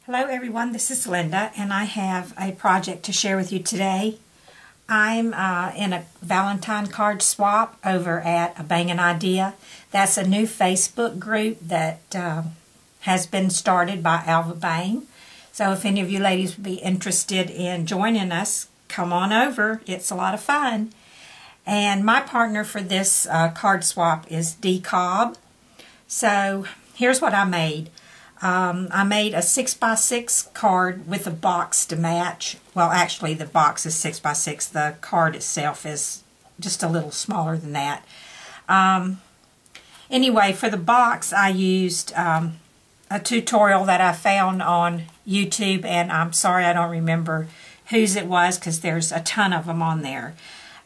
Hello everyone, this is Linda and I have a project to share with you today. I'm in a Valentine card swap over at A Bangin' Idea. That's a new Facebook group that has been started by Alva Bang. So if any of you ladies would be interested in joining us, come on over. It's a lot of fun. And my partner for this card swap is D. Cobb. So here's what I made. I made a 6x6 card with a box to match. Well, actually the box is 6x6. The card itself is just a little smaller than that. Anyway, for the box I used a tutorial that I found on YouTube, and I'm sorry I don't remember whose it was because there's a ton of them on there.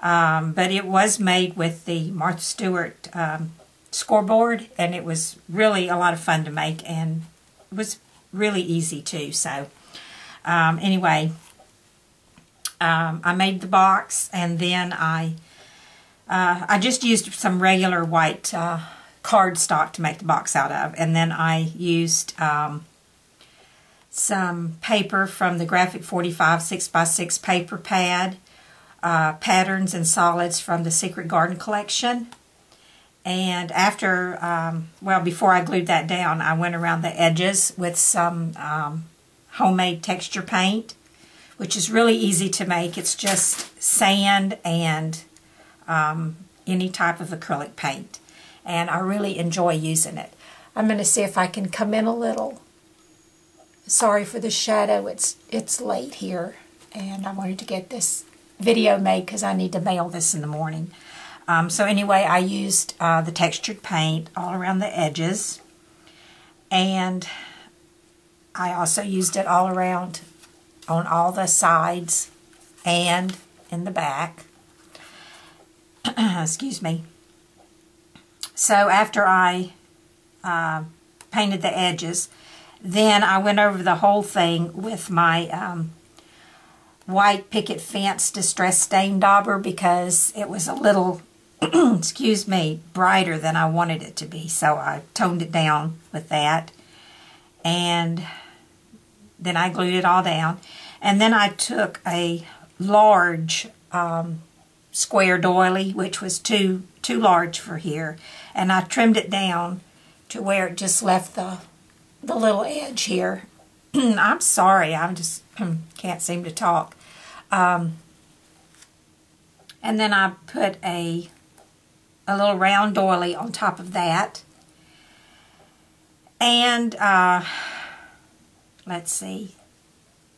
But it was made with the Martha Stewart scoreboard, and it was really a lot of fun to make, and it was really easy too. So anyway, I made the box, and then I just used some regular white cardstock to make the box out of, and then I used some paper from the Graphic 45 6x6 paper pad, patterns and solids from the Secret Garden collection. And after, well, before I glued that down, I went around the edges with some homemade texture paint, which is really easy to make. It's just sand and any type of acrylic paint. And I really enjoy using it. I'm going to see if I can come in a little. Sorry for the shadow. It's late here, and I wanted to get this video made because I need to mail this in the morning. So anyway, I used the textured paint all around the edges, and I also used it all around on all the sides and in the back. Excuse me. So after I painted the edges, then I went over the whole thing with my white picket fence distress stain dauber, because it was a little excuse me, brighter than I wanted it to be. So I toned it down with that, and then I glued it all down. And then I took a large square doily, which was too large for here, and I trimmed it down to where it just left the little edge here. I'm sorry, I just can't seem to talk. And then I put a little round doily on top of that. And let's see.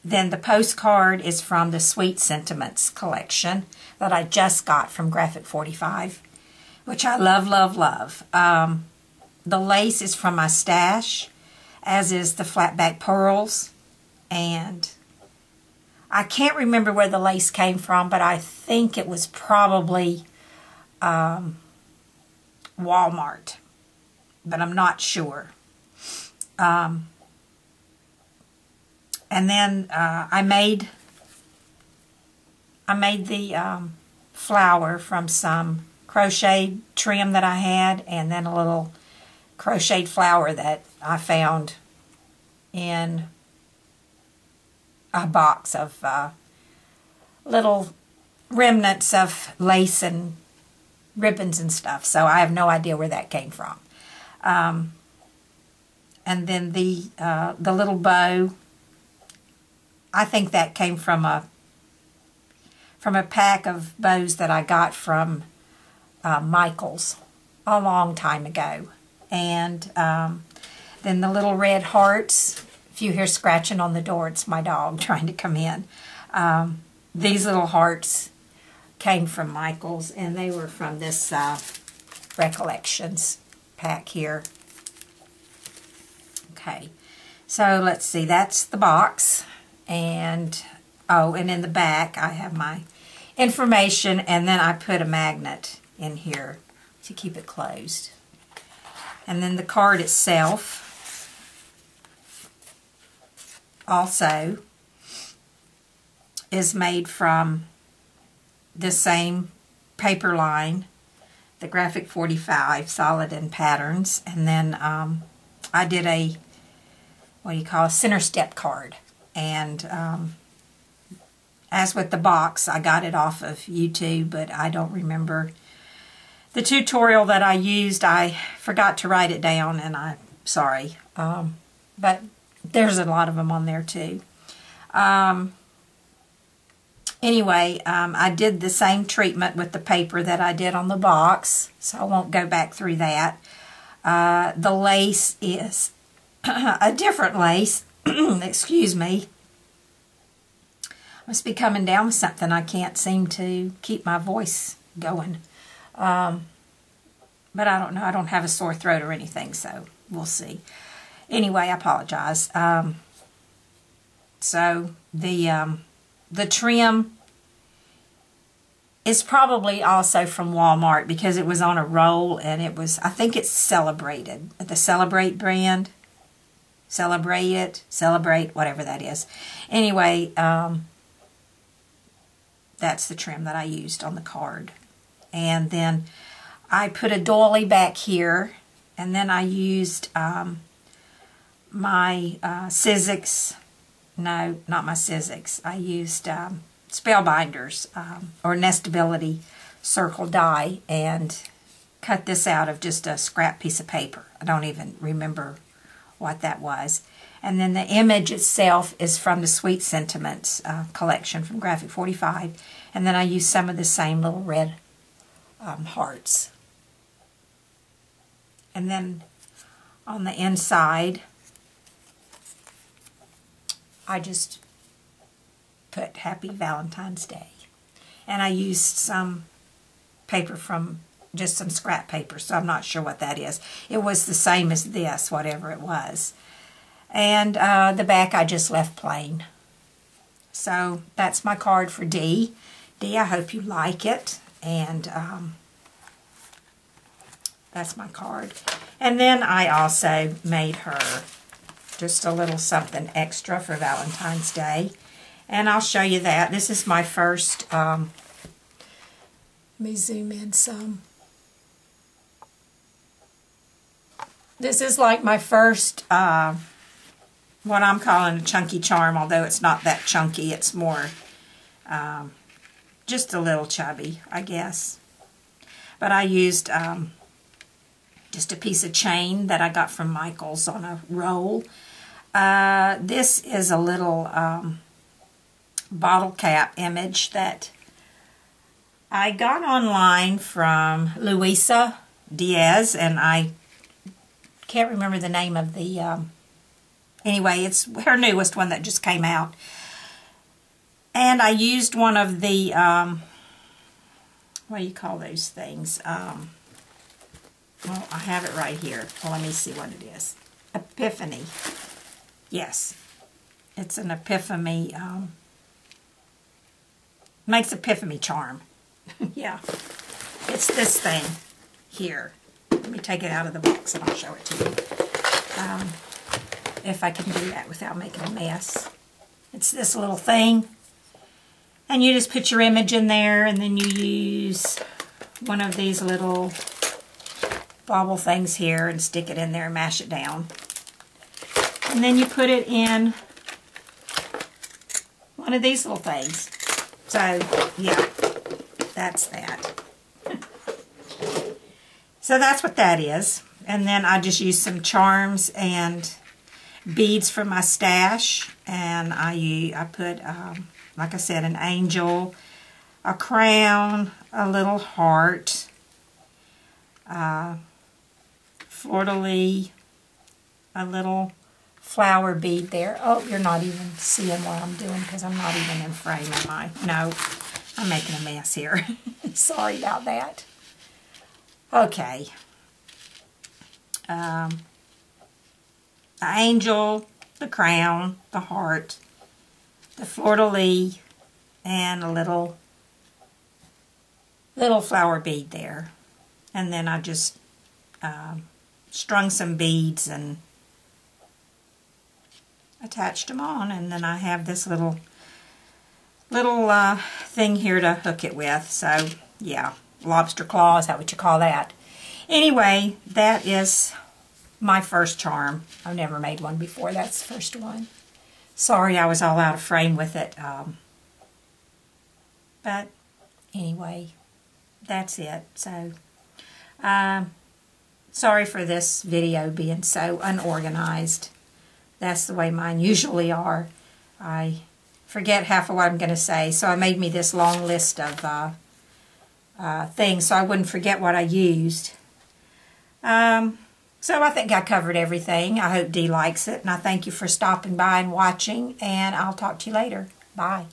Then the postcard is from the Sweet Sentiments collection that I just got from Graphic 45, which I love, love, love. The lace is from my stash, as is the flatback pearls. And I can't remember where the lace came from, but I think it was probably Walmart, but I'm not sure. And then I made the flower from some crocheted trim that I had, and then a little crocheted flower that I found in a box of little remnants of lace and ribbons and stuff. So I have no idea where that came from. And then the little bow, I think that came from a pack of bows that I got from Michael's a long time ago. And then the little red hearts. If you hear scratching on the door, it's my dog trying to come in. These little hearts came from Michael's, and they were from this Recollections pack here. Okay, so let's see, that's the box. And oh, and in the back I have my information, and then I put a magnet in here to keep it closed. And then the card itself also is made from the same paper line, the Graphic 45 solid and patterns. And then I did a what do you call a center step card. And as with the box, I got it off of YouTube, but I don't remember the tutorial that I used. I forgot to write it down, and I'm sorry. But there's a lot of them on there too. Anyway, I did the same treatment with the paper that I did on the box, so I won't go back through that. The lace is a different lace. Excuse me. I must be coming down with something. I can't seem to keep my voice going. But I don't know. I don't have a sore throat or anything, so we'll see. Anyway, I apologize. So the trim is probably also from Walmart because it was on a roll, and it was, I think it's Celebrated, the Celebrate brand. Celebrate, whatever that is. Anyway, that's the trim that I used on the card. And then I put a doily back here, and then I used my Sizzix. No, not my Sizzix. I used Spellbinders or Nestability circle die and cut this out of just a scrap piece of paper. I don't even remember what that was. And then the image itself is from the Sweet Sentiments collection from Graphic 45. And then I used some of the same little red hearts. And then on the inside, I just put Happy Valentine's Day. And I used some paper from, just some scrap paper, so I'm not sure what that is. It was the same as this, whatever it was. And the back I just left plain. So that's my card for Dee. Dee, I hope you like it. And that's my card. And then I also made her just a little something extra for Valentine's Day. And I'll show you that. This is my first, let me zoom in some. This is like my first, what I'm calling a chunky charm, although it's not that chunky. It's more just a little chubby, I guess. But I used just a piece of chain that I got from Michael's on a roll. This is a little bottle cap image that I got online from Luisa Diaz, and I can't remember the name of the, anyway, it's her newest one that just came out. And I used one of the, what do you call those things? Well, I have it right here. Well, let me see what it is. Epiphany. Yes. It's an Epiphany, makes Epiphany charm. Yeah. It's this thing here. Let me take it out of the box and I'll show it to you. If I can do that without making a mess. It's this little thing. And you just put your image in there, and then you use one of these little bobble things here and stick it in there and mash it down. And then you put it in one of these little things. So, yeah, that's that. So that's what that is. And then I just used some charms and beads from my stash. And I put, like I said, an angel, a crown, a little heart, fleur-de-lis, a little flower bead there. Oh, you're not even seeing what I'm doing because I'm not even in frame, am I? No, I'm making a mess here. Sorry about that. Okay. The angel, the crown, the heart, the fleur-de-lis, and a little flower bead there. And then I just strung some beads and attached them on. And then I have this little thing here to hook it with. So, yeah, lobster claw, is that what you call that? Anyway, that is my first charm. I've never made one before. That's the first one. Sorry I was all out of frame with it. But anyway, that's it. So, sorry for this video being so unorganized. That's the way mine usually are. I forget half of what I'm going to say, so I made me this long list of things so I wouldn't forget what I used. So I think I covered everything. I hope Dee likes it, and I thank you for stopping by and watching, and I'll talk to you later. Bye.